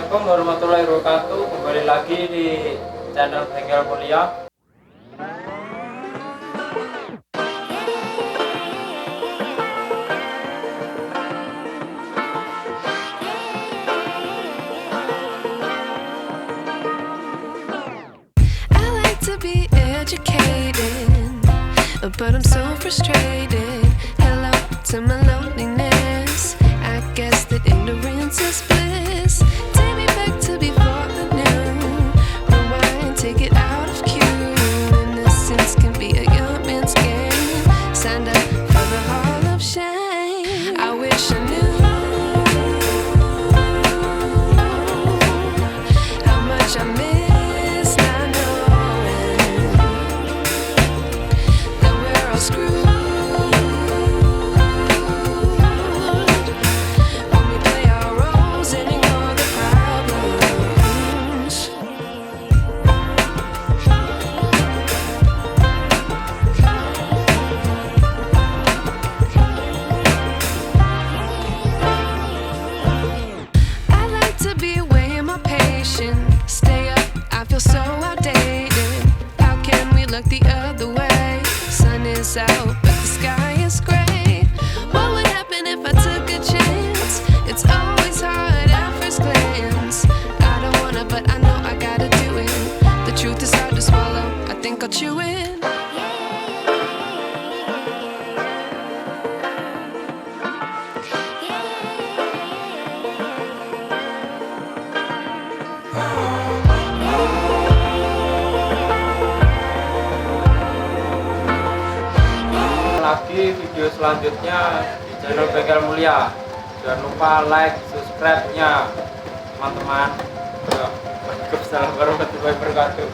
Assalamualaikum warahmatullahi wabarakatuh. Kembali lagi di channel Bengkel Mulia. I like to be educated, but I'm so frustrated. Hello to my loneliness. I guess that ignorance is bliss. Take me back to before I knew. Rewind, take it out of cue. Innocence can be a young man's game. Signed up for the hall of shame. I wish I knew how much I miss not knowing that we're all screwed. When we play our roles and ignore the problems. I like to be away in my patience. Stay up, I feel so outdated. How can we look the other way? Sun is out, but the sky is gray. What would happen if I took a chance? It's always hard at first glance. I don't wanna, but I know I gotta do it. The truth is hard to swallow, I think I'll chew it. Lagi video selanjutnya di channel Bengkel Mulia. Jangan lupa like, subscribe-nya, teman-teman. Waalaikumsalam warahmatullahi wabarakatuh.